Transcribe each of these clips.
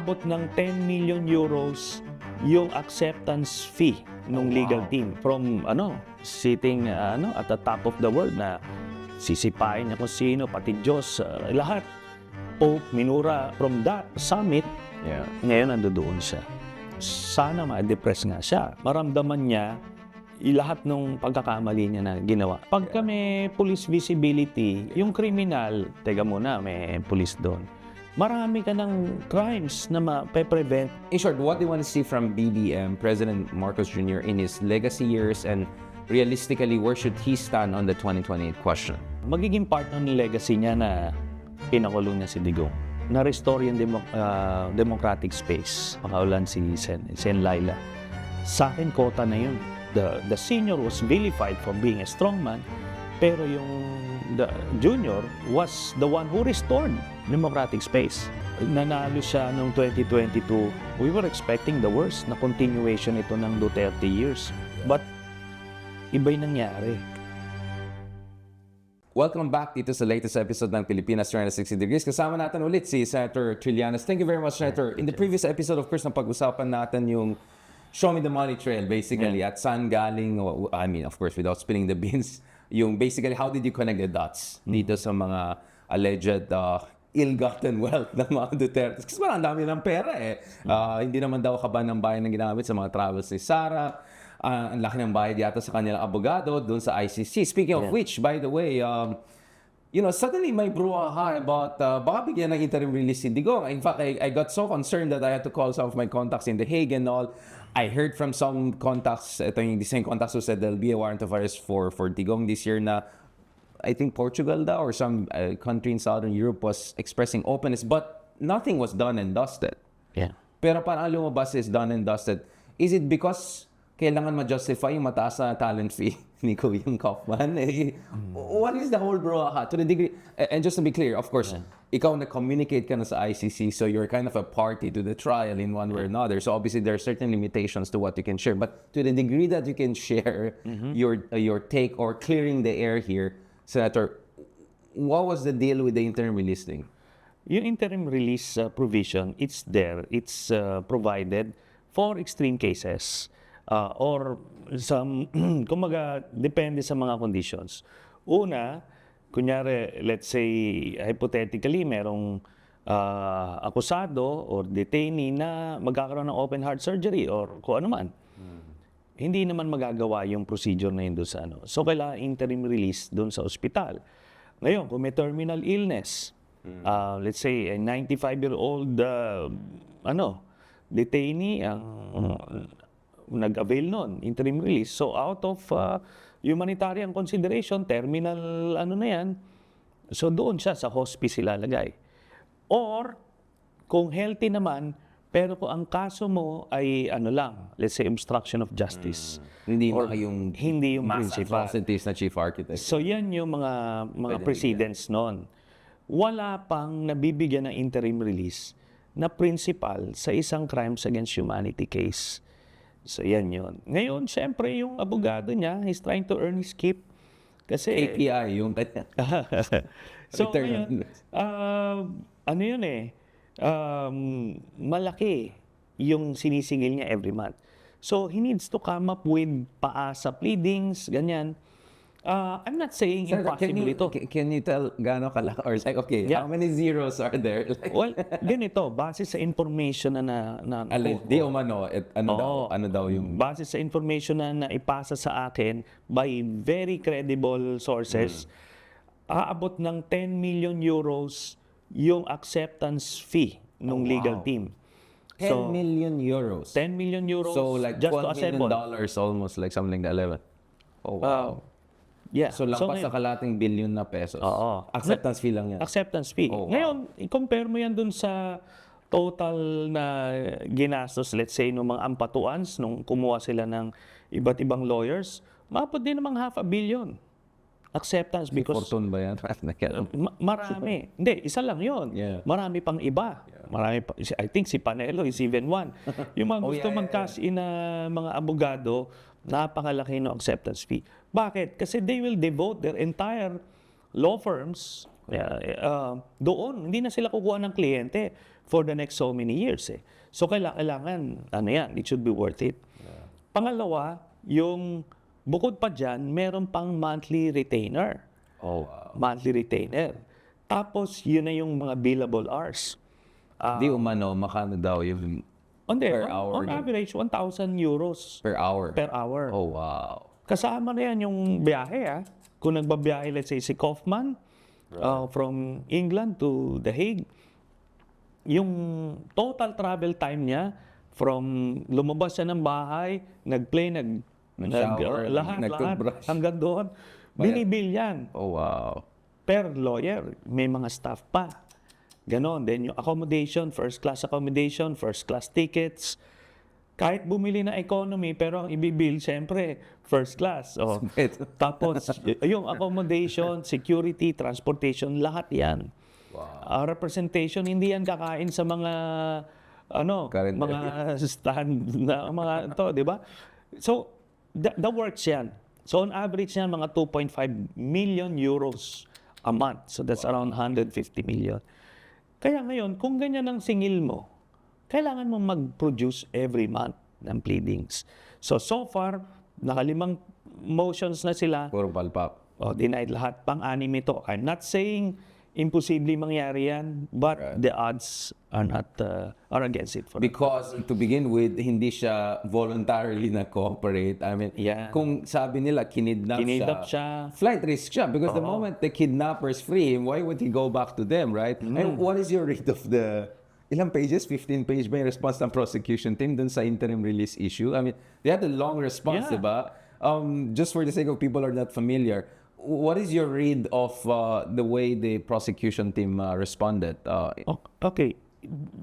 aabot ng 10 million euros yung acceptance fee ng legal team from sitting at the top of the world na sisipain niya kung sino, pati Diyos, lahat. Pope, Minura, from that summit, ngayon nandoon siya. Sana ma-depress nga siya. Maramdaman niya lahat ng pagkakamali niya na ginawa. Pagka may police visibility, yung criminal, teka muna, may police doon. Marami ka ng crimes na ma-prevent. In short, what do you want to see from BBM, President Marcos Jr. in his legacy years, and realistically, where should he stand on the 2028 question? Magiging part ng legacy niya na pinakulong niya si Digong. Na-restore yung democratic space. Makaulan si Sen Laila. Sa akin, kota na yun. The senior was vilified for being a strongman, pero the junior was the one who restored democratic space. Nanalo siya noong 2022. We were expecting the worst na continuation ito ng Duterte years. But iba'y nangyari. Welcome back dito sa latest episode ng Pilipinas 360 Degrees. Kasama natin ulit si Senator Trillanes. Thank you very much, Senator. In the previous episode, of course, napag-usapan natin yung show me the money trail, basically. At saan galing, I mean, of course, without spilling the beans, yung basically, how did you connect the dots dito sa mga alleged ill-gotten wealth ng mga Duterte? Kasi parang dami ng pera eh. Hindi naman daw kaban ng bayan na ginamit sa mga travels ni Sara. Ang laki ng bayad yata sa kanilang abogado doon sa ICC. Speaking of which, by the way, suddenly may brouhaha about baka bigyan ng interim release si Digong. In fact, I got so concerned that I had to call some of my contacts in The Hague and all. I heard from some contacts, ito yung the same contacts who said there'll be a warrant of arrest for Digong this year na I think Portugal daw or some country in Southern Europe was expressing openness, but nothing was done and dusted. Yeah. Pero parang lumabas is done and dusted. Is it because kailangan ma-justify yung mataas na talent fee ni Kuya Kaufman? What is the whole brouhaha? To the degree, and just to be clear, of course, ikaw na-communicate ka na sa ICC, so you're kind of a party to the trial in one way or another. So obviously, there are certain limitations to what you can share. But to the degree that you can share your take or clearing the air here, Senator, what was the deal with the interim release thing? Yung interim release provision, it's there. It's provided for extreme cases. Or some, kumaga, depende sa mga conditions. Una, kunyari, let's say, hypothetically, merong akusado or detainee na magkakaroon ng open heart surgery or kung ano man. Hindi naman magagawa yung procedure na yun doon sa ano. So, kailangan interim release doon sa ospital. Ngayon, kung may terminal illness, let's say, a 95-year-old detainee, nag-avail nun, interim release. So out of humanitarian consideration, terminal na yan, so doon siya sa hospice ilalagay. Or, kung healthy naman, pero kung ang kaso mo ay lang, let's say obstruction of justice. Hindi yung mass principal. atrocities na chief architect. So yan yung mga precedents nun. Wala pang nabibigyan ng interim release na principal sa isang crimes against humanity case. So, yan yun. Ngayon, syempre, yung abogado niya, he's trying to earn his keep. Kasi API, yung kanya. so, ngayon, malaki yung sinisingil niya every month. So, he needs to come up with paasa pleadings, ganyan. I'm not saying impossible ito. Can you tell gaano kalaki? Or like, okay, how many zeros are there? Well, ganito, base sa information na Di umano, ano daw yung... Base sa information na naipasa sa akin by very credible sources, aabot ng 10 million euros yung acceptance fee ng legal team. 10 million euros. 10 million euros So like just to $12 assemble. million almost, like something like 11. Oh, wow. Yeah. So lampas sa kalating billion na pesos. Oo. Acceptance fee lang yan. Acceptance fee. Oh, wow. Ngayon, i-compare mo yan dun sa total na ginastos, let's say, ng mga ampatuans, nung kumuha sila ng iba't ibang lawyers, maabot din namang $500 million. Acceptance because... Fortune ba yan? Marami. Hindi, isa lang yun. Yeah. Marami pang iba. Marami pa, I think si Panelo is even one. Yung mga gusto mag-cash in na mga abogado, napakalaki ng acceptance fee. Bakit? Kasi they will devote their entire law firms, doon, hindi na sila kukuha ng kliyente for the next so many years eh. So kailangan, it should be worth it. Pangalawa, yung bukod pa dyan, meron pang monthly retainer. Oh, wow. Monthly retainer. Tapos, yun na yung mga billable hours. Di umano, makano daw yung per hour? On average, 1,000 euros per hour. per hour. Oh, wow. Kasama na yan yung biyahe. Kung nagbabiyahe, let's say, si Kaufman from England to The Hague, yung total travel time niya from lumabas siya ng bahay, nag-plane, Nag-shower, lahat, nag-toothbrush. hanggang doon, binibill yan. Oh, wow. Per lawyer, may mga staff pa. Ganon. Then yung accommodation, first class tickets. Kahit bumili na economy, pero ang ibibill, siyempre, first class. Oh. Tapos, yung accommodation, security, transportation, lahat yan. Wow. Representation, hindi yan kakain sa mga, Current mga stand na mga to, di ba? So, the works yan. So, on average yan, mga 2.5 million euros a month. So, that's around 150 million. Kaya ngayon, kung ganyan ang singil mo, kailangan mo mag-produce every month ng pleadings. So far, nakalimang motions na sila. Puro palpak. Denied lahat. Pang-anim ito. I'm not saying imposible mangyari yan, but the odds are against it. Because to begin with, hindi siya voluntarily na-cooperate. I mean, kung sabi nila, kinidnap siya, flight risk siya. Because the moment the kidnappers free him, why would he go back to them, right? And what is your read of the... Ilang pages? 15 page ba yung response ng prosecution team dun sa interim release issue? I mean, they had a long response, diba? Just for the sake of people are not familiar, what is your read of the way the prosecution team responded? Okay.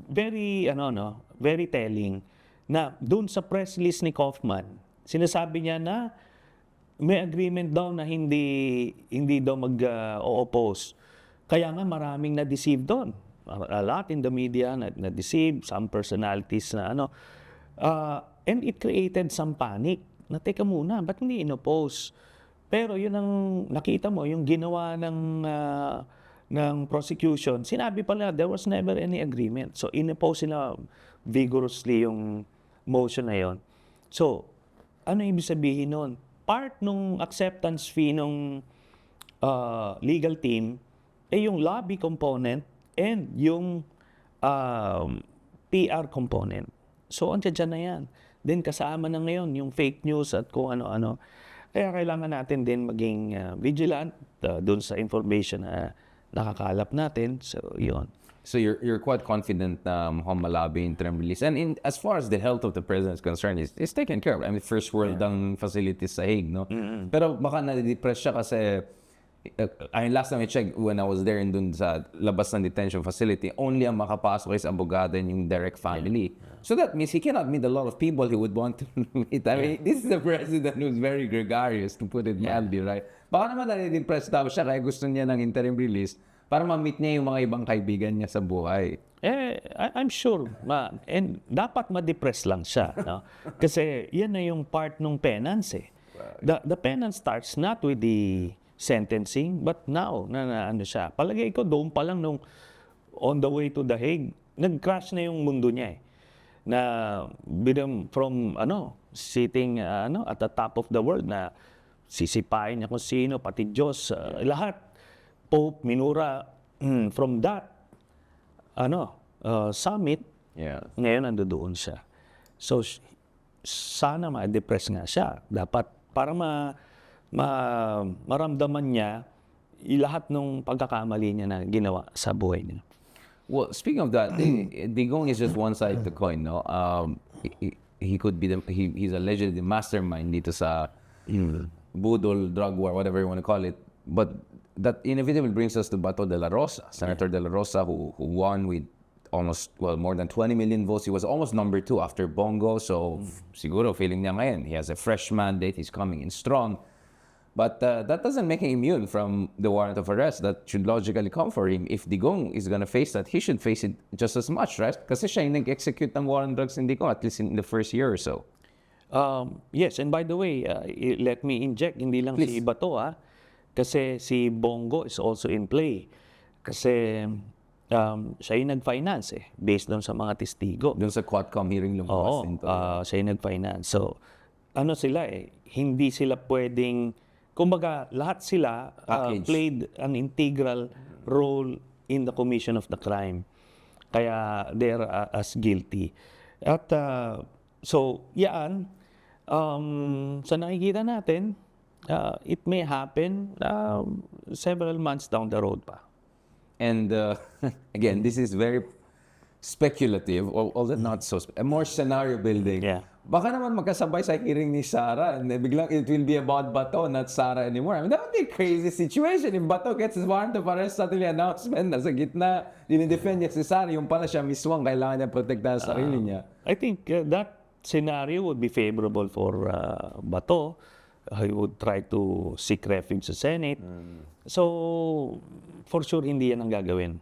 Very, very telling na dun sa press release ni Kaufman, sinasabi niya na may agreement daw na hindi daw mag-oppose. Kaya nga maraming na-deceive doon. A lot in the media na-deceive, some personalities na and it created some panic. Na teka muna, ba't hindi in-oppose? Pero yun ang nakita mo, yung ginawa ng prosecution, sinabi pala there was never any agreement. So in-oppose sila vigorously yung motion na yon. So, ano ibig sabihin nun? Part nung acceptance fee nung legal team ay yung lobby component and yung PR component. So, andyan na yan. Then, kasama na ngayon yung fake news at kung ano-ano. Kaya kailangan natin din maging vigilant dun sa information na nakakalap natin. So, yun. So, you're quite confident na mukhang malabi yung interim release. And as far as the health of the president is concerned, it's taken care of. I mean, first world ang facilities sa Hague, no? Pero baka na-depress siya kasi last time I checked when I was there dun sa labas ng detention facility, only ang makapasok is abogado and yung direct family. So that means he cannot meet a lot of people he would want to meet. I mean, this is a president who's very gregarious, to put it mildly, right? Baka naman na-depressed daw siya kaya gusto niya ng interim release para ma-meet niya yung mga ibang kaibigan niya sa buhay. I'm sure. And dapat ma-depress lang siya. No? Kasi yan na yung part ng penance eh. The penance starts not with the sentencing, but now, ano siya. Palagay ko, doon pa lang nung on the way to The Hague, nag-crash na yung mundo niya eh. Na from, sitting, at the top of the world na sisipain niya kung sino, pati Diyos, lahat. Pope, Minura, from that, summit, ngayon nandoon siya. So, sana ma-depress nga siya. Dapat, para maramdaman niya lahat ng pagkakamali niya na ginawa sa buhay niya. Well, speaking of that, Digong is just one side of the coin, no? He could be he's allegedly the mastermind dito sa budol, drug war, whatever you want to call it. But that inevitably brings us to Bato de la Rosa, Senator de la Rosa, who won with almost, more than 20 million votes. He was almost number 2 after Bongo. So siguro feeling niya ngayon, he has a fresh mandate, he's coming in strong. But that doesn't make him immune from the warrant of arrest that should logically come for him. If Digong is going to face that, he should face it just as much, right? Kasi siya yung nag-execute ng war on drugs in Digong, at least in the first year or so. Yes, and by the way, let me inject, hindi lang si Bato, Kasi si Bongo is also in play. Kasi siya yung nag-finance based doon sa mga testigo. Doon sa Quadcom hearing lumabas Oo, din to. siya yung nag-finance. So, ano sila hindi sila pwedeng, kumbaga, lahat sila Package. played an integral role in the commission of the crime. Kaya they're as guilty. At so, yan, sa nakikita natin, it may happen several months down the road pa. And again, this is very speculative, although not so, more scenario building. Yeah. Baka naman magkasabay sa hearing ni Sara and then biglang it will be about Bato, not Sara anymore. I mean, that would be a crazy situation if Bato gets his warrant of arrest, suddenly announcement, nasa gitna, dinidefend niya si Sara, yung pala siya mismo ang kailangan niya protektahan sa sarili niya. I think that scenario would be favorable for Bato. He would try to seek refuge sa Senate. So, for sure, hindi yan ang gagawin.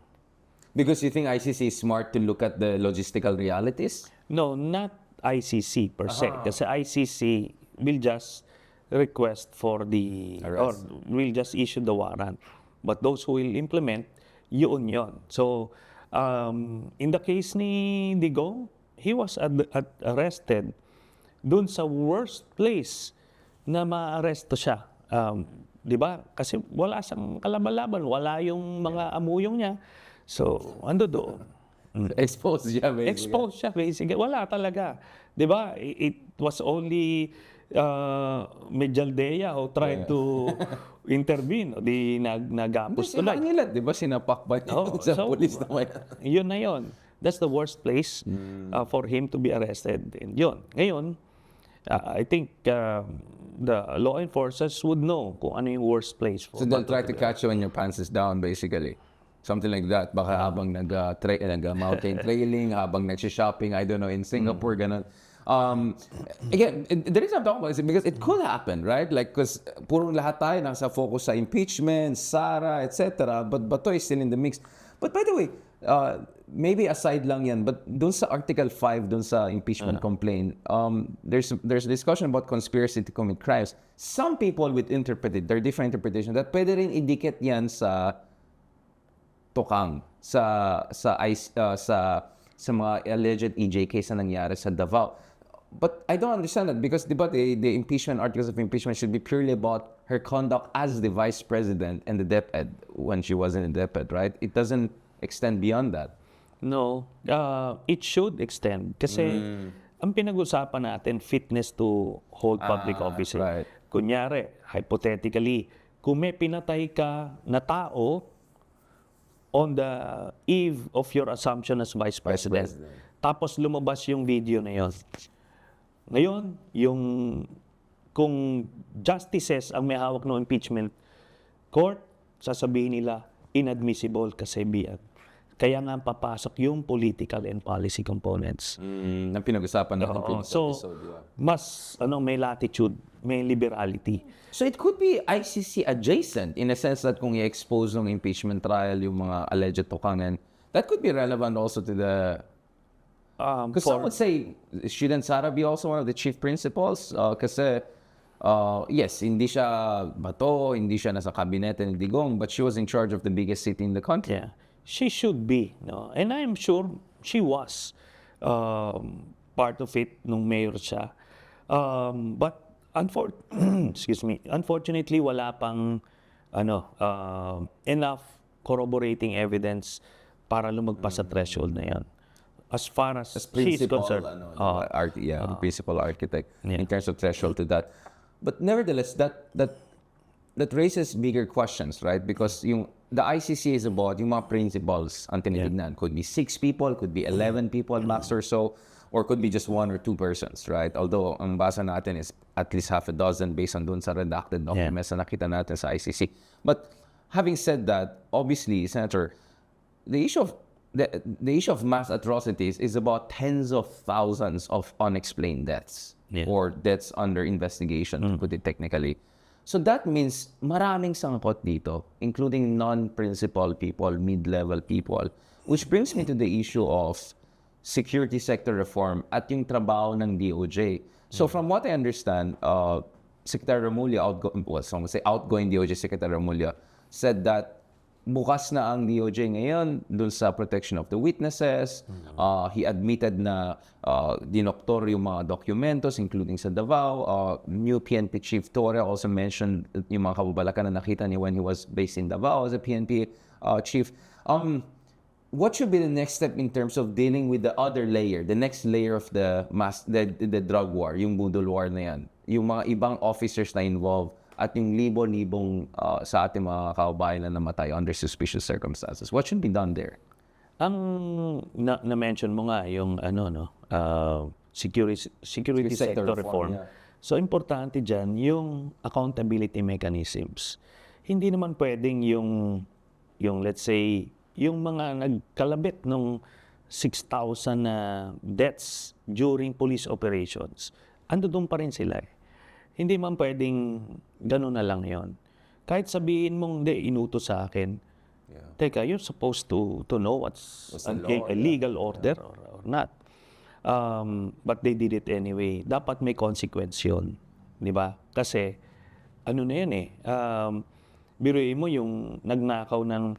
Because you think ICC is smart to look at the logistical realities? No, not ICC per se. Kasi ICC will just request for the, Arrest. or will just issue the warrant. But those who will implement, yun. So, in the case ni Digong, he was arrested dun sa worst place na ma-arresto siya. Di ba? Kasi wala siyang kalaban-laban, wala yung mga amuyong niya. So, ando doon. Exposed siya, basically. Exposed siya, basically. Wala talaga. Di ba? It was only Medialdea who tried to intervene. Di nagapos Si tuloy. Manila, di ba sinapak ba niya sa police na may... Yun na yun. That's the worst place for him to be arrested. And yun. Ngayon, I think the law enforcers would know kung ano yung worst place for So they'll Bato try to be catch you when your pants is down, basically. Something like that. Baka habang nag-mountain trailing, habang nag-shopping, I don't know, in Singapore, ganun. Again, the reason I'm talking about is because it could happen, right? Like, because puro lahat tayo nasa focus sa impeachment, Sara, etc. But Bato is still in the mix. But by the way, maybe aside lang yan, but dun sa Article 5, dun sa impeachment complaint, there's discussion about conspiracy to commit crimes. Some people would interpret it, there are different interpretations, that pwede rin idikit yan sa tukang, sa mga alleged EJ case na nangyari sa Davao. But I don't understand that because the impeachment, articles of impeachment should be purely about her conduct as the vice president and the DepEd when she wasn't in DepEd, right? It doesn't extend beyond that. No, it should extend. Kasi ang pinag-usapan natin, fitness to hold public office. right. Kunyari, hypothetically, kung may pinatay ka na tao on the eve of your assumption as vice president, tapos lumabas yung video na yon. Ngayon, kung justices ang may hawak ng impeachment court, sasabihin nila, inadmissible kasi biyan. Kaya nga papasok yung political and policy components. Na pinag-usapan natin previous So, episode, yeah. mas may latitude, may liberality. So it could be ICC adjacent in a sense that kung i-expose ng impeachment trial yung mga alleged tukangan, that could be relevant also to the... Because some would say, shouldn't Sara be also one of the chief principals? Kasi, yes, hindi siya Bato, hindi siya nasa kabinete ni Digong, but she was in charge of the biggest city in the country. Yeah. She should be. No? And I'm sure she was part of it nung mayor siya. But excuse me, unfortunately, wala pang enough corroborating evidence para lumagpas sa threshold na yan. As far as she's concerned. Principal architect in terms of threshold to that. But nevertheless, that raises bigger questions, right? Because the ICC is about yung mga principles ang tinitignan. Could be 6 people, could be 11 people max or so, or could be just 1 or 2 persons, right? Although ang basa natin is at least half a dozen based on dun sa redacted documents na nakita natin sa ICC. But having said that, obviously, Senator, the issue of mass atrocities is about tens of thousands of unexplained deaths or deaths under investigation, to put it technically. So that means maraming sangkot dito, including non-principal people, mid-level people, which brings me to the issue of security sector reform at yung trabaho ng DOJ. So from what I understand, Secretary Remulla, outgoing DOJ Secretary Remulla, said that bukas na ang DOJ ngayon dun sa protection of the witnesses. He admitted na dinoktor yung mga documentos, including sa Davao. New PNP Chief Torre also mentioned yung mga kababalakan na nakita niya when he was based in Davao as a PNP chief. What should be the next step in terms of dealing with the other layer, the next layer of the drug war, yung budol war na yan, yung mga ibang officers na involved, at yung libo-libong sa ating mga kababayan na namatay under suspicious circumstances? What should be done there? Ang na-mention mo nga yung security sector reform. Yeah. So importante diyan yung accountability mechanisms. Hindi naman pwedeng yung let's say yung mga nagkalabit nung 6,000 na deaths during police operations. Ando doon pa rin sila eh. Hindi man pwedeng gano'n na lang yon. Kahit sabihin mong, hindi, inutos sa akin. Yeah. Teka, you're supposed to know what's a legal order or not. But they did it anyway. Dapat may consequence yun. Di ba? Kasi, ano na yan eh. Biruin mo yung nagnakaw ng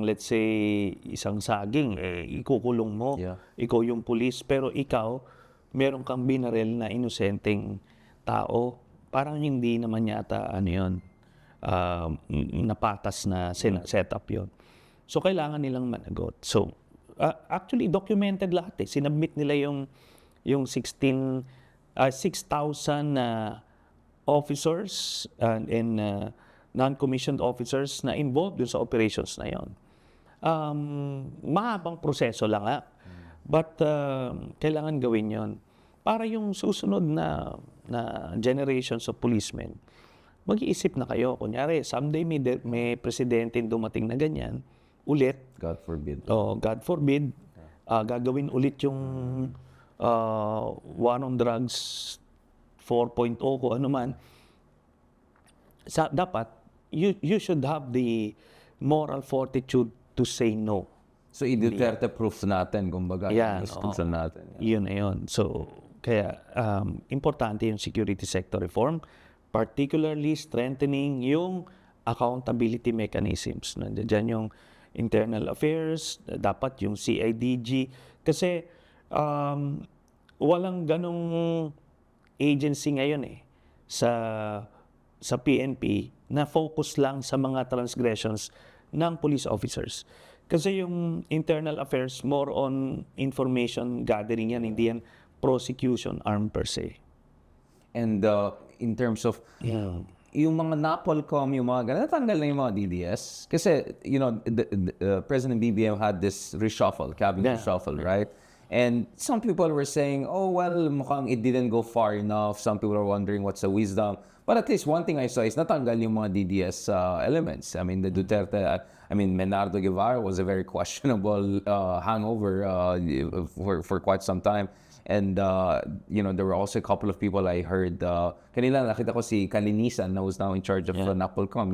let's say, isang saging, ikukulong mo. Yeah. Ikaw yung police, pero ikaw, meron kang binaril na inosenteng tao, parang hindi naman yata yun, napatas na setup yun. So, kailangan nilang managot. So, actually, documented lahat eh. Sinubmit nila yung 6,000 officers and non-commissioned officers na involved dun sa operations na yun. Mahabang proseso lang nga. But, kailangan gawin yon para yung susunod na generations of policemen, mag-iisip na kayo. Kunyari, someday may presidente dumating na ganyan, ulit. God forbid. Oh, God forbid. Gagawin ulit yung war on drugs 4.0 kung ano man. Dapat, you should have the moral fortitude to say no. So, i-Duterte proof natin, kumbaga, yung institution natin. Yun na yun. So, kaya importante yung security sector reform, particularly strengthening yung accountability mechanisms. Nandiyan yung internal affairs, dapat yung CIDG. Kasi walang ganong agency ngayon eh sa PNP na focus lang sa mga transgressions ng police officers. Kasi yung internal affairs, more on information gathering yan, hindi yan prosecution arm per se. And in terms of yung mga NAPOLCOM, yung mga ganun, natanggal na yung mga DDS. Kasi, President BBM had this reshuffle, cabinet reshuffle, right? And some people were saying, oh, well, mukhang it didn't go far enough. Some people are wondering what's the wisdom. But at least one thing I saw is natanggal yung mga DDS elements. I mean, the Duterte, Menardo Guevara was a very questionable hangover for quite some time. And, there were also a couple of people I heard. Kanila nakita ko si Kalinisan, who's now in charge of NAPOLCOM.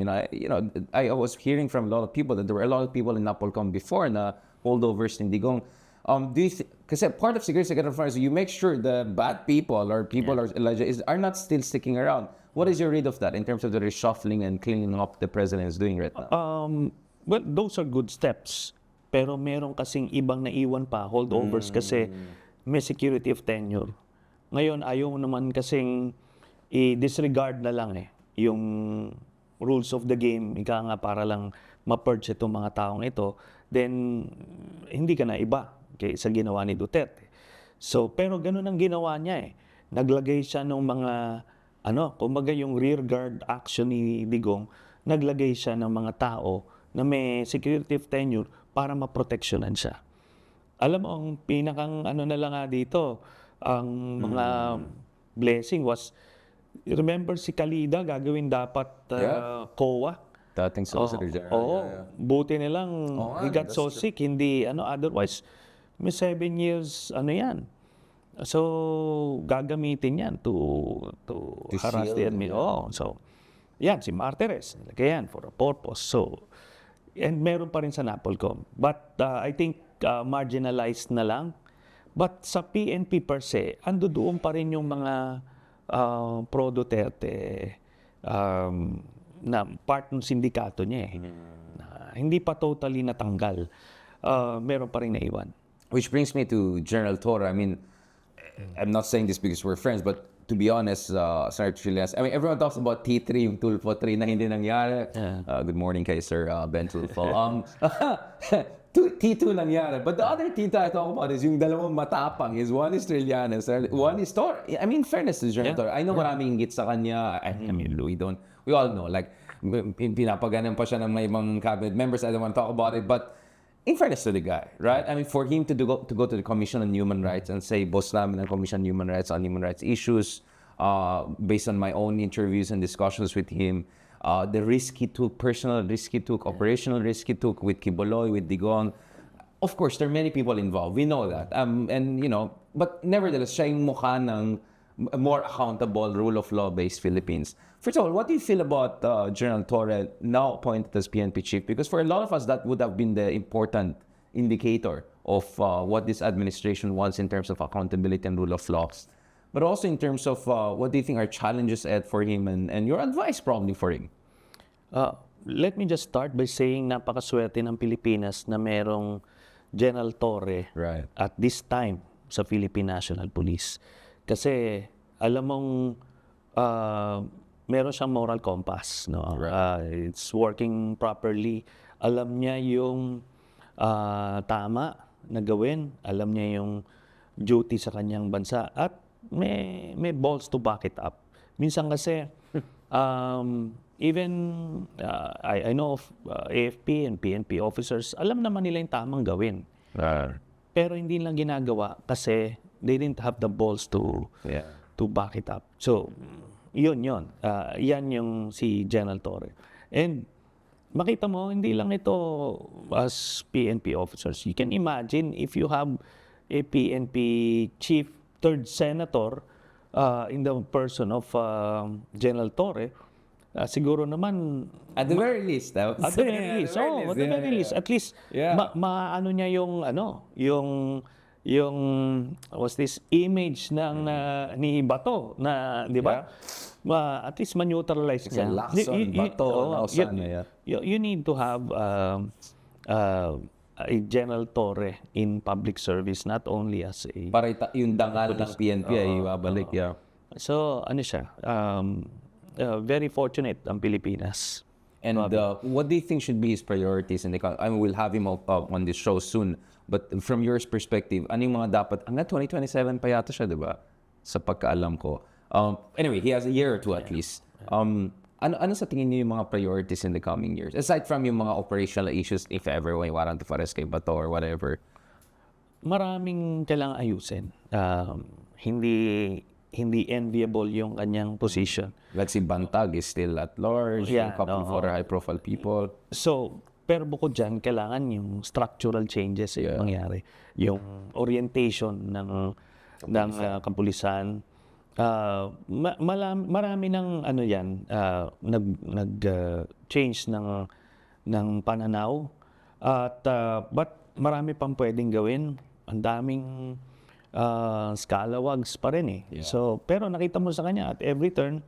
I was hearing from a lot of people that there were a lot of people in NAPOLCOM before na holdovers in Digong. Kasi part of security reform is you make sure the bad people or people are not still sticking around. What is your read of that in terms of the reshuffling and cleaning up the president is doing right now? Well, those are good steps. Pero meron kasing ibang naiwan pa, holdovers kasi may security of tenure. Ngayon, ayaw naman kasing i-disregard na lang yung rules of the game, ika nga para lang ma-purge itong mga taong ito, then hindi ka na iba sa ginawa ni Duterte. So, pero ganun ang ginawa niya Naglagay siya ng mga, kumbaga yung rear guard action ni Digong, naglagay siya ng mga tao na may security of tenure para maproteksyonan siya. Alam mo, ang pinakang na lang dito, ang mga blessing was, remember si Kalida, gagawin dapat COA. Dating Solicitor General. Buti nilang he got so sick, hindi, otherwise, may 7 years, yan. So, gagamitin yan to harass the admin. So, yan, si Martires, nilagay yan for a purpose. So, and meron pa rin sa NAPOLCOM. But I think marginalized na lang. But sa PNP per se, ando doon pa rin yung mga pro Duterte na part ng sindikato niya na hindi pa totally natanggal. Meron pa rin naiwan. Which brings me to General Torre. I mean, I'm not saying this because we're friends, but to be honest, Senator Trillanes, I mean, everyone talks about T3, yung Tulfo 3 na hindi nangyari. Good morning kay Sir Ben Tulfo. T2 nangyari. But the other T2 I talk about is yung dalawang matapang. One is Trillanes, one is Torre. I mean, fairness to General Torre. I know maraming hingit sa kanya. I mean, we all know. Like, pinapaganan pa siya ng may ibang cabinet members. I don't want to talk about it. But in fairness to the guy, right? I mean, for him to go to the Commission on Human Rights and say, boss namin ang Commission on Human Rights issues, based on my own interviews and discussions with him, the risk he took, personal risk he took, operational risk he took with Quiboloy, with Digong. Of course, there are many people involved. We know that. And, you know, but nevertheless, siya yung mukha ng a more accountable, rule of law-based Philippines. First of all, what do you feel about General Torre now appointed as PNP chief? Because for a lot of us, that would have been the important indicator of what this administration wants in terms of accountability and rule of law. But also in terms of what do you think are challenges ahead for him and your advice probably for him? Let me just start by saying napakaswerte ng Pilipinas na merong General Torre Right. at this time sa Philippine National Police. Kasi alam mong meron siyang moral compass, no? It's working properly. Alam niya yung tama na gawin. Alam niya yung duty sa kanyang bansa at may balls to back it up. Minsan kasi even I know of AFP and PNP officers, alam naman nila yung tamang gawin. Pero hindi lang ginagawa kasi they didn't have the balls to back it up. So, yun. Yan yung si General Torre. And makita mo, hindi lang ito as PNP officers. You can imagine if you have a PNP chief, third senator in the person of General Torre, siguro naman At the very least, at the very least, at least maano niya yung was this image ng ni Bato na, di ba? At least ma-neutralize niya. Lacson, Bato, You need to have a General Torre in public service, not only as a... Para yung dangal ng PNP ay ibabalik, So, ano siya, very fortunate ang Pilipinas. And what do you think should be his priorities? I mean, we'll have him on this show soon. But from your perspective, ano yung mga dapat? Hanggang 2027 pa yata siya, di ba? Sa pagkaalam ko. Anyway, he has a year or two at least. Ano sa tingin niyo yung mga priorities in the coming years? Aside from yung mga operational issues, if ever, may warrant of arrest kay Bato or whatever. Maraming kailangang ayusin. Hindi enviable yung kanyang position. Like si Bantag is still at large, a couple of other high-profile people. So, pero bukod dyan, kailangan yung structural changes yung mangyari. Yung orientation ng kapulisan. Marami ng ano yan, nag-change ng pananaw. But marami pang pwedeng gawin. Ang daming scalawags pa rin So, pero nakita mo sa kanya at every turn,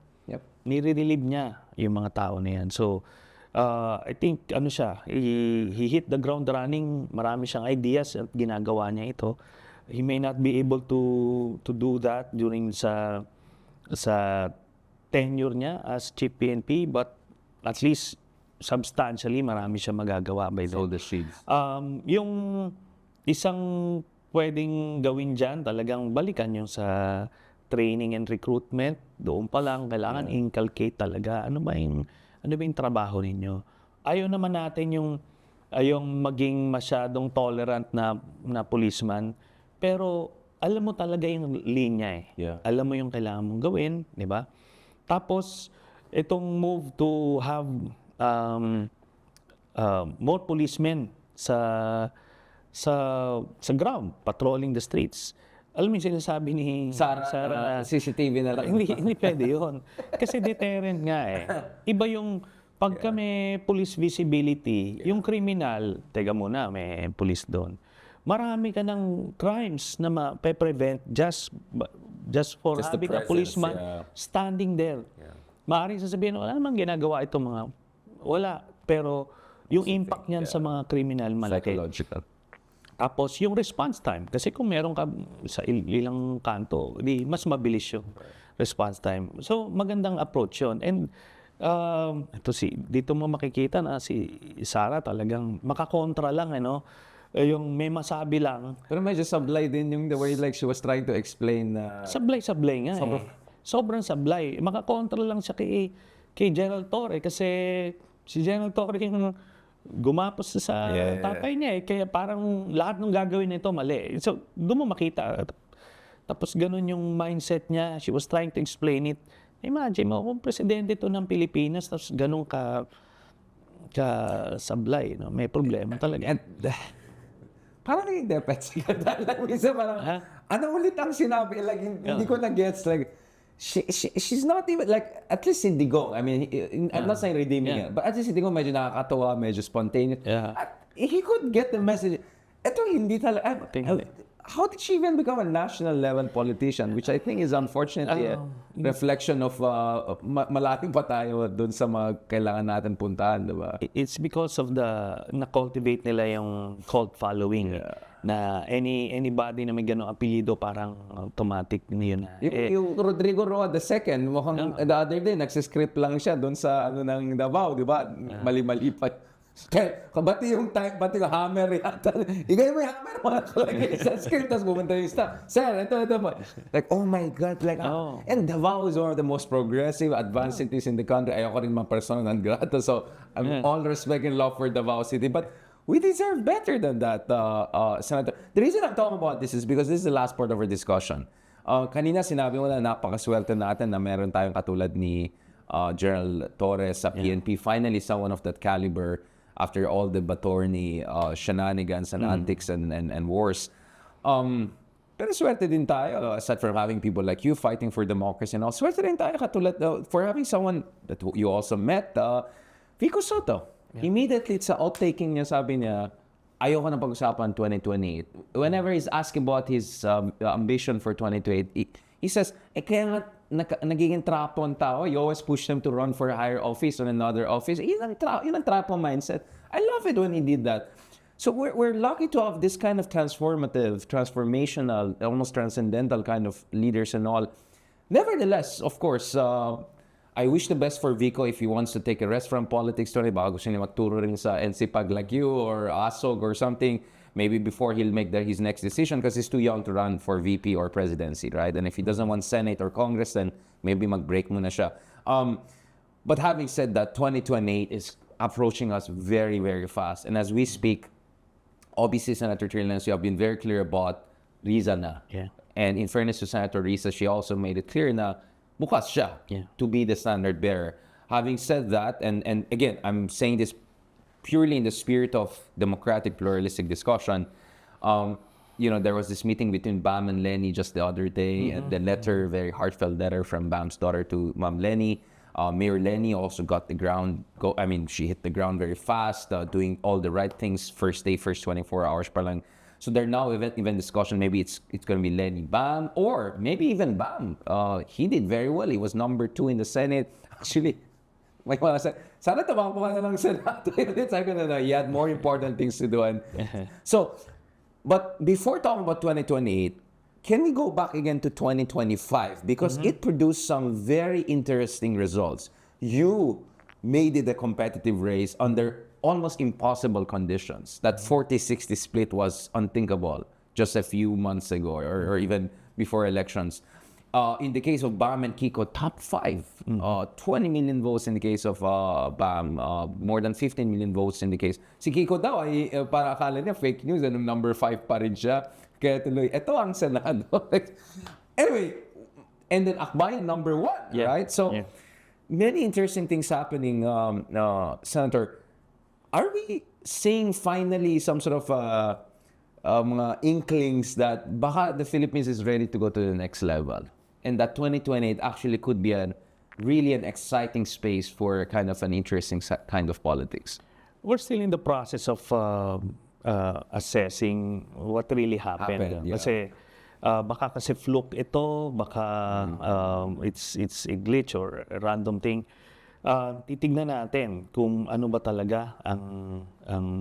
nire-relieve niya yung mga tao na yan. So, I think ano siya, he hit the ground running. Marami siyang ideas at ginagawa niya ito. He may not be able to do that during sa tenure niya as Chief PNP, but at least substantially marami siya magagawa by then. The shields. Yung isang pwedeng gawin dyan, talagang balikan yung sa training and recruitment. Doon pa lang kailangan inculcate talaga. Ano ba yung trabaho ninyo? Ayaw naman natin yung maging masyadong tolerant na policeman. Pero alam mo talaga yung linya Alam mo yung kailangan mong gawin, di ba? Tapos, itong move to have more policemen sa ground, patrolling the streets. Alam mo yung sinasabi ni Sara CCTV na lang. hindi pwede yun. Kasi deterrent nga Iba yung pagka may police visibility, yung criminal, teka muna, may police doon. marami ka ng crimes na ma-prevent just for Just the having a presence, policeman yeah. standing there. Maaaring sasabihin, wala namang ginagawa itong mga, wala. Pero yung impact niyan sa mga kriminal malaki. Psychological. Tapos yung response time, kasi kung meron ka sa ilang kanto, di mas mabilis yung response time. So magandang approach yun. And dito mo makikita na si Sara talagang makakontra lang, yung may masabi lang. Pero medyo sablay din yung the way like she was trying to explain Sablay nga Sobrang sablay. Makakontra lang siya kay General Torre kasi si General Torre yung gumapos sa tatay niya Kaya parang lahat ng gagawin nito mali. So, doon mo makita. Tapos ganun yung mindset niya. She was trying to explain it. Imagine mo, kung presidente to ng Pilipinas, tapos ganun ka sablay. May problema talaga. and parang naging depends ka dahil minsan parang ano ulit ang sinabi like hindi ko na gets like she's not even like at least hindi go I mean I'm not saying redeeming it but at least hindi ko medyo nakakatawa medyo spontaneous he could get the message ito hindi talaga how did she even become a national level politician which I think is unfortunately a reflection of malaking pa tayo dun sa mga kailangan natin puntahan, diba? It's because of na-cultivate nila yung cult following na anybody na may ganong apelyido parang automatic na yun. Yung Rodrigo Roa II, mukhang the other day, nagsiscript lang siya doon sa ng Davao, di ba? Mali-mali pa. Kaya, bati yung hammer yata. Igay mo yung hammer, mga kalagay sa script, tapos pumunta yung staff. Sir, ito po. Like, oh my God. Like, and Davao is one of the most progressive, advanced cities in the country. Ayoko rin mga persona non grata. So, all respect and love for Davao City. But, we deserve better than that, Senator. The reason I'm talking about this is because this is the last part of our discussion. Kanina sinabi mo na napakaswerte natin na meron tayong katulad ni General Torres sa PNP. Finally, someone of that caliber after all the Batorni shenanigans and antics and wars. Pero swerte din tayo, aside from having people like you fighting for democracy and all, swerte din tayo katulad for having someone that you also met, Vico Soto. Immediately sa outtaking niya, sabi niya, ayoko na pag-usapan 2028. Whenever he's asked about his ambition for 2028, he says, kaya nga nagiging trapo ang tao. You always push them to run for a higher office or another office. Yun ang trapo mindset. I love it when he did that. So we're lucky to have this kind of transformational, almost transcendental kind of leaders and all. Nevertheless, of course, I wish the best for Vico if he wants to take a rest from politics. Baka gusto niya magturo rin sa NCPAG like you or ASOG or something. Maybe before he'll make his next decision because he's too young to run for VP or presidency, right? And if he doesn't want Senate or Congress, then maybe mag-break muna siya. But having said that, 2028 is approaching us very, very fast. And as we speak, obviously, Senator Trillanes, you have been very clear about Riza na. Yeah. And in fairness to Senator Riza, she also made it clear na bukas siya to be the standard bearer. Having said that, and again, I'm saying this purely in the spirit of democratic pluralistic discussion, there was this meeting between Bam and Lenny just the other day, and the letter, very heartfelt letter from Bam's daughter to Ma'am Lenny. Mayor Lenny also got the ground she hit the ground very fast, doing all the right things first 24 hours pa lang. So they're now even discussion, maybe it's going to be Lenny Bam, or maybe even Bam. He did very well. He was number 2 in the Senate. Actually, like what I said, sana tabang pa na ng Senado. He had more important things to do. So, but before talking about 2028, can we go back again to 2025? Because it produced some very interesting results. You made it a competitive race under almost impossible conditions. That 40-60 split was unthinkable just a few months ago or even before elections. In the case of Bam and Kiko, top 5. 20 million votes in the case of Bam. More than 15 million votes in the case. Si Kiko daw ay para akala niya fake news. Number 5 pa rin siya. Kaya tuloy, ito ang Senado. Anyway, and then Akbayan number 1, right? So, many interesting things happening, Senator. Are we seeing finally some sort of mga inklings that baka the Philippines is ready to go to the next level? And that 2028 actually could be really an exciting space for kind of an interesting kind of politics. We're still in the process of assessing what really happened. Yeah. Kasi baka kasi fluke ito, baka it's a glitch or a random thing. Titignan natin kung ano ba talaga ang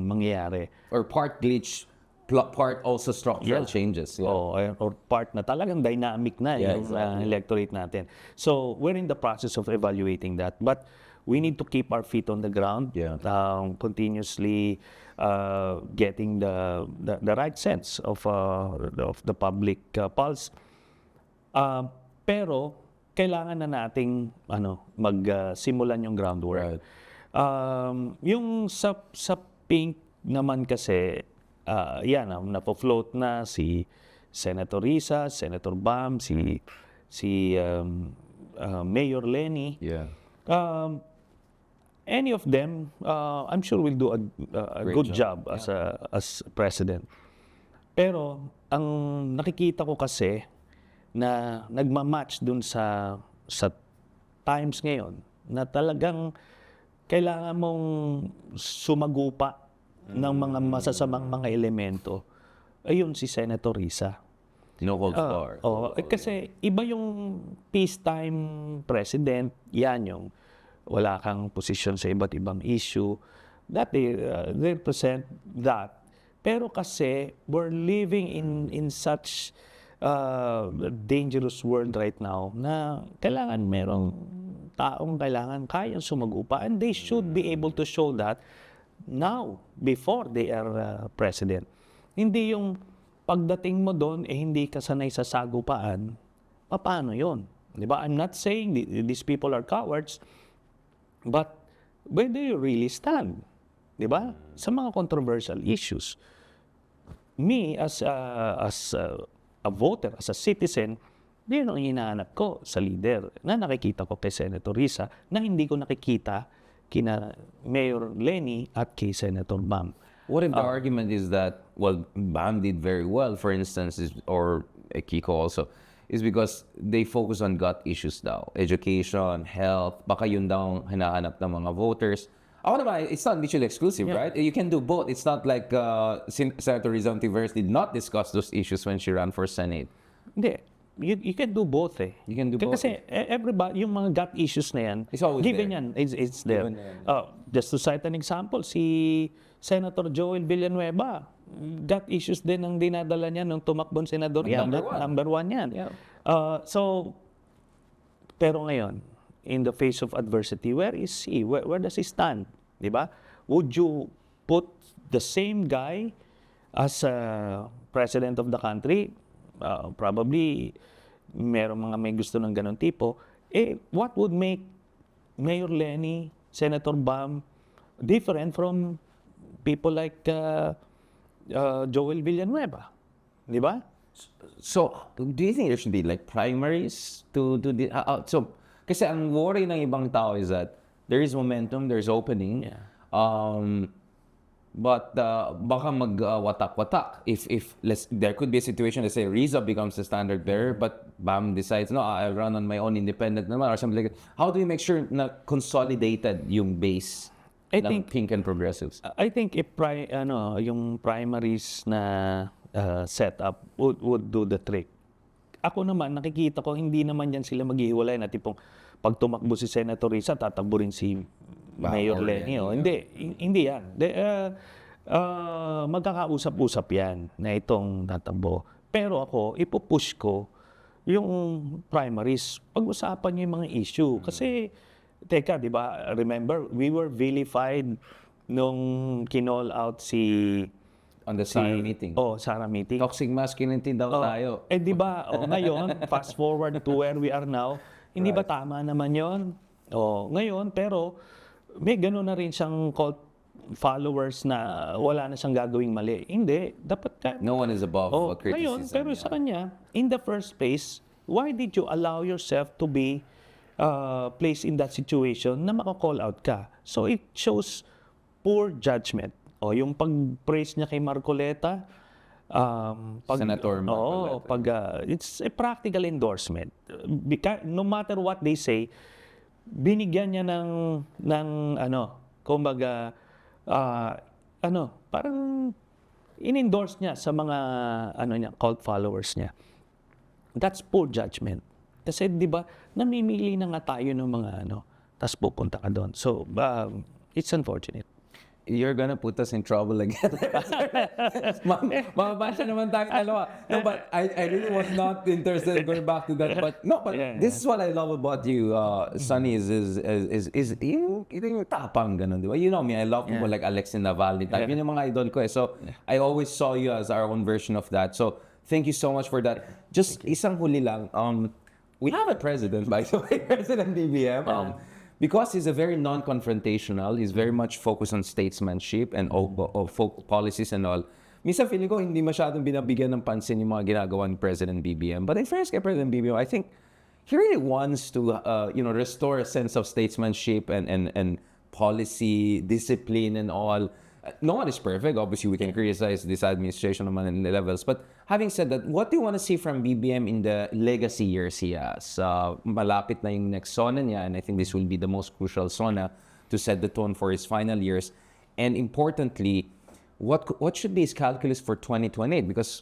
mangyayari. Or part glitch, part also structural changes. Yeah. Or part na talagang dynamic na Yeah, yung electorate natin. So, we're in the process of evaluating that. But we need to keep our feet on the ground, Yeah. continuously getting the right sense of the public pulse. Pero, kailangan na nating magsimulan yung groundwork. Right. Yung sa pink naman kasi, yan, napofloat na si Senator Risa, Senator Bam, si Mayor Lenny. Yeah. Any of them, I'm sure will do a Great good job as president. Pero ang nakikita ko kasi na nagmamatch dun sa times ngayon na talagang kailangan mong sumagupa ng mga masasamang mga elemento, ayun si Senator Risa. No holds barred. Kasi iba yung peacetime president, yan yung wala kang posisyon sa iba't ibang issue, that they represent that. Pero kasi we're living in such dangerous world right now na kailangan merong taong kayang sumagupa, and they should be able to show that now before they are president. Hindi yung pagdating mo doon hindi ka sanay sa sagupaan, paano yon? Di ba? I'm not saying these people are cowards, but where do you really stand? Di ba? Sa mga controversial issues. Me as a voter, as a citizen, yun ang hinahanap ko sa leader na nakikita ko kay Senator Risa na hindi ko nakikita kina Mayor Lenny at kay Senator Bam. What if the argument is that, well, Bam did very well, for instance, or Kiko also, is because they focus on gut issues daw. Education, health, baka yun daw ang hinahanap ng mga voters. Ako naman, it's not mutually exclusive, right? You can do both. It's not like Senator Rizal Tiveros did not discuss those issues when she ran for Senate. Hindi. You can do both eh. You can do both. Kasi everybody, yung mga gut issues na yan, It's always given there. yan, it's there. Just to cite an example, si Senator Joel Villanueva, gut issues din ang dinadala niya nung tumakbong senador yan. Number one yan. Yeah. Pero ngayon, in the face of adversity, where is he? Where does he stand? Di ba? Would you put the same guy as president of the country? Probably, meron mga may gusto ng ganun tipo. What would make Mayor Lenny, Senator Bam, different from people like Joel Villanueva? Di ba? So, do you think there should be like primaries to the so kasi ang worry ng ibang tao is that there is momentum, there's opening. Yeah. But baka mag-watak-watak if there could be a situation, let's say Riza becomes the standard bearer, but Bam decides, no, I'll run on my own independent naman or something like that. How do we make sure na consolidated yung base ng pink and progressives? I think if yung primaries na setup would do the trick. Ako naman, nakikita ko, hindi naman yan sila maghihiwalay na tipong pag tumakbo si Senator Risa, tatakbo rin si Mayor Lenny. Hindi yan. Magkakausap-usap yan na itong tatakbo. Pero ako, ipupush ko yung primaries. Pag-usapan niyo yung mga issue. Kasi, teka, di ba, remember, we were vilified nung kinall out si On the Sarah meeting. Sarah meeting. Toxic masculinity daw tayo. Di ba, ngayon, fast forward to where we are now, hindi ba tama naman yon? Ngayon, pero may gano'n na rin siyang cult followers na wala na siyang gagawing mali. Hindi. Dapat No one is above criticism. Ngayon, pero sa kanya, in the first place, why did you allow yourself to be placed in that situation na maka-call out ka? So it shows poor judgment. Yung pag-praise niya kay Marcoleta, Senator Marcoleta. it's a practical endorsement. No matter what they say, binigyan niya ng kumbaga, parang in-endorse niya sa mga cult followers niya. That's poor judgment. Kasi 'di ba, namimili na nga tayo ng mga tas pupunta ka doon. So, it's unfortunate. You're gonna put us in trouble again. Mababasa naman tayo dalawa. No, but I really was not interested in going back to that. But this is what I love about you, Sonny, is yung tapang ganun, di ba? You know me, I love people like Alexei Navalny type. Yun yung mga idol ko eh. So, I always saw you as our own version of that. So, thank you so much for that. Just isang huli lang. We have a president, by the way, President BBM. Because he's a very non-confrontational, he's very much focused on statesmanship and policies and all. Minsan feeling ko hindi masyadong binabigyan ng pansin yung mga ginagawa ni President BBM. But in fairness kay President BBM, I think he really wants to restore a sense of statesmanship and policy, discipline and all. No one is perfect. Obviously, we can criticize this administration naman in levels. But having said that, what do you want to see from BBM in the legacy years he has? Malapit na yung next SONA niya, and I think this will be the most crucial SONA to set the tone for his final years. And importantly, what should be his calculus for 2028? Because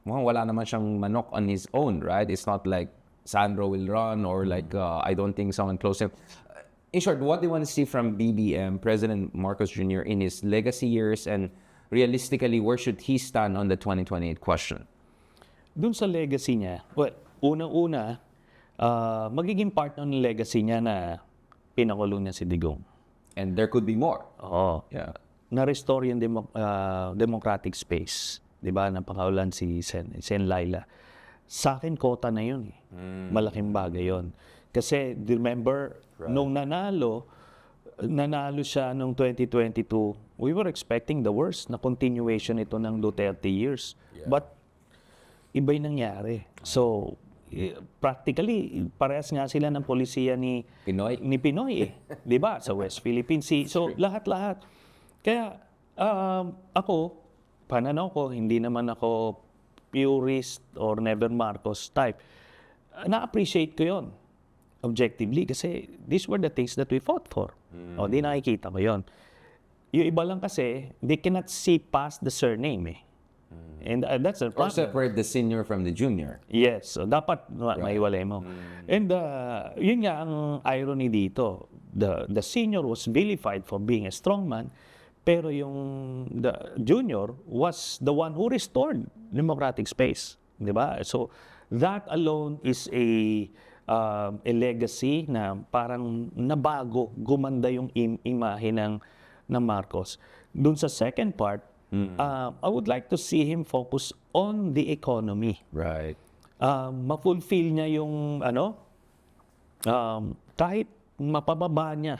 wala naman siyang manok on his own, right? It's not like Sandro will run or like I don't think someone close him. In short, what do you want to see from BBM, President Marcos Jr. in his legacy years, and realistically, where should he stand on the 2028 question? Dun sa legacy niya, well, unang-una, magiging part ng legacy niya na pinakulong niya si Digong. And there could be more. Oo. Yeah. Na-restore yung democratic space. Diba? Napakaulan si Sen Laila. Sa akin, kota na yun eh. Malaking bagay yun. Kasi, remember, nung nanalo siya nung 2022, we were expecting the worst na continuation ito ng Duterte years. Yeah. But, iba yung nangyari. So, practically, parehas nga sila ng polisiya ni Pinoy eh. Di ba? Sa West Philippine Sea. So, lahat-lahat. Kaya, ako, pananaw ko, hindi naman ako purist or never Marcos type. Na-appreciate ko yon objectively kasi these were the things that we fought for. O, di nakikita ko yon. Yung iba lang kasi, they cannot see past the surname eh. And that's a problem. Or separate the senior from the junior. Yes. So, dapat maiwalay mo. And yun nga ang irony dito. The senior was vilified for being a strongman, pero the junior was the one who restored democratic space. Di ba? So, that alone is a legacy na parang nabago, gumanda yung imahe ng Marcos. Doon sa second part, I would like to see him focus on the economy. Right. Ma-fulfill niya yung kahit mapababa niya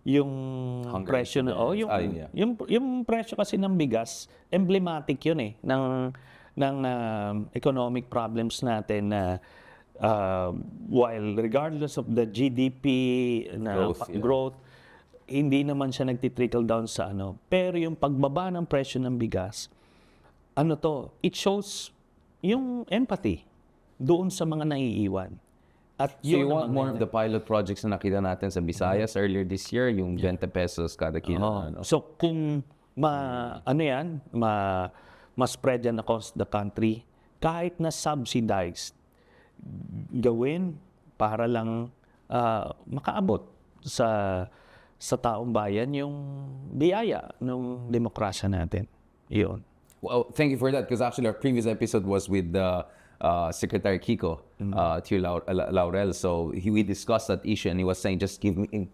yung presyo na yung presyo kasi ng bigas, emblematic yun eh ng economic problems natin na while regardless of the GDP na growth, hindi naman siya nagti-trickle down sa pero yung pagbaba ng presyo ng bigas, it shows yung empathy doon sa mga naiiwan. At so you want more of the pilot projects na nakita natin sa Visayas earlier this year, yung 20 pesos kada kilo. So kung ma-spread yan across the country, kahit na subsidized, gawin para lang makaabot sa taong bayan yung biyaya ng demokrasya natin. Iyon. Well, thank you for that because actually our previous episode was with Secretary Kiko Laurel. So we discussed that issue and he was saying,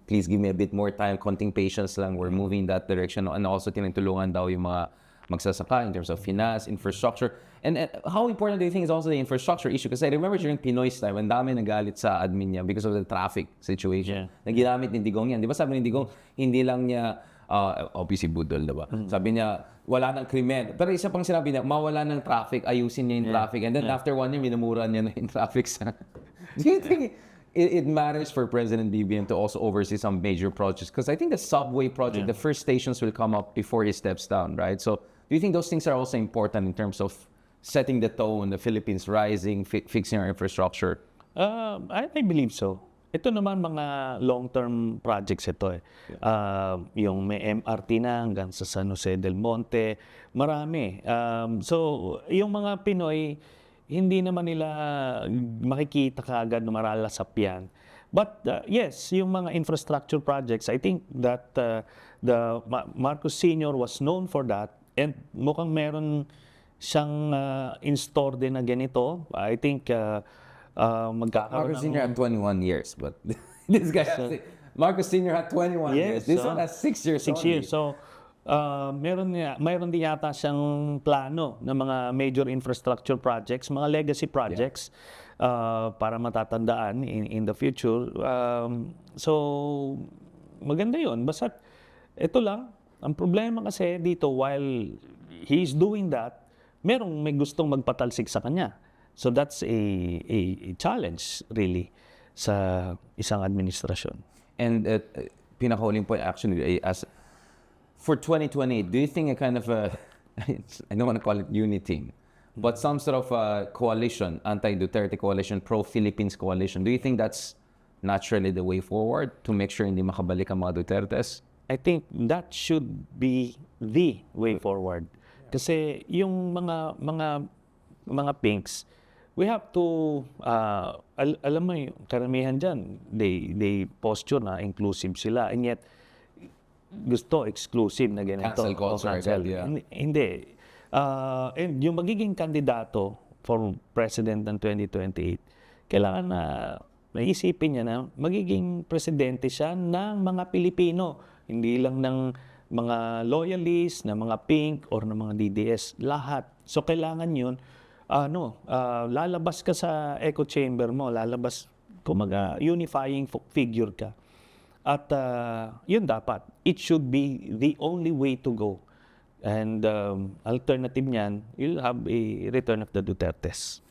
please give me a bit more time, konting patience lang, we're moving in that direction. And also tinutulungan daw yung mga magsasaka in terms of finance, infrastructure. And how important do you think is also the infrastructure issue? Kasi I remember during Pinoy's time, ang dami nagalit sa admin niya because of the traffic situation. Na ginamit ni Digong yan. Di ba sabi ni Digong, hindi lang niya, obviously budol, diba? Sabi niya, wala ng krimen. Pero isa pang sinabi niya, mawala ng traffic, ayusin niya yung traffic. And then after 1 year, minumura niya na yung traffic sa... Do you think it matters for President BBM to also oversee some major projects? Because I think the subway project, the first stations will come up before he steps down, right? So do you think those things are also important in terms of setting the tone, the Philippines rising, fixing our infrastructure? I believe so. Ito naman mga long-term projects ito eh. Yung may MRT na hanggang sa San Jose del Monte, marami. So, yung mga Pinoy, hindi naman nila makikita kaagad na maralasap yan. But yes, yung mga infrastructure projects, I think that the Marcos Sr. was known for that, and mukhang meron siyang in-store din na ganito. I think magkakaroon Marcos Sr. had 21 years, but this guy, Marcos Sr. had 21 years. This one has 6 years 6 only. years. So, mayroon din yata siyang plano ng mga major infrastructure projects, mga legacy projects para matatandaan in the future. So, maganda yun. Basta, ito lang, ang problema kasi dito, while he's doing that, may gustong magpatalsik sa kanya. So that's a challenge really sa isang administrasyon. And pinakahuling point actually, as for 2028, do you think a kind of a, I don't want to call it unity, but some sort of a coalition, anti-Duterte coalition, pro-Philippines coalition, do you think that's naturally the way forward to make sure hindi makabalik ang mga Dutertes? I think that should be the way forward. Kasi yung mga pinks, we have to, alam mo yung karamihan dyan, they posture na inclusive sila, and yet gusto exclusive na ganito. Cancel culture. Cancel. Yeah. Hindi. And yung magiging kandidato for president ng 2028, kailangan na naisipin niya na magiging presidente siya ng mga Pilipino, hindi lang ng mga loyalists, ng mga pink, or ng mga DDS, lahat. So kailangan yun, lalabas ka sa echo chamber mo, lalabas, kumaga, unifying figure ka. At yun dapat. It should be the only way to go. And alternative niyan, you'll have a return of the Dutertes.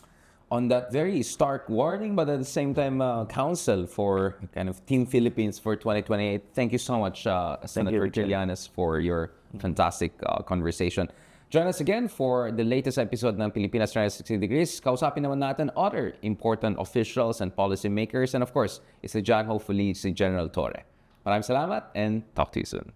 On that very stark warning, but at the same time, counsel for kind of Team Philippines for 2028. Thank you so much, Senator Richard. Trillanes, for your fantastic conversation. Join us again for the latest episode ng Pilipinas 360 Degrees. Kausapin naman natin other important officials and policymakers. And of course, isa dyan, hopefully, si General Torre. Maraming salamat and talk to you soon.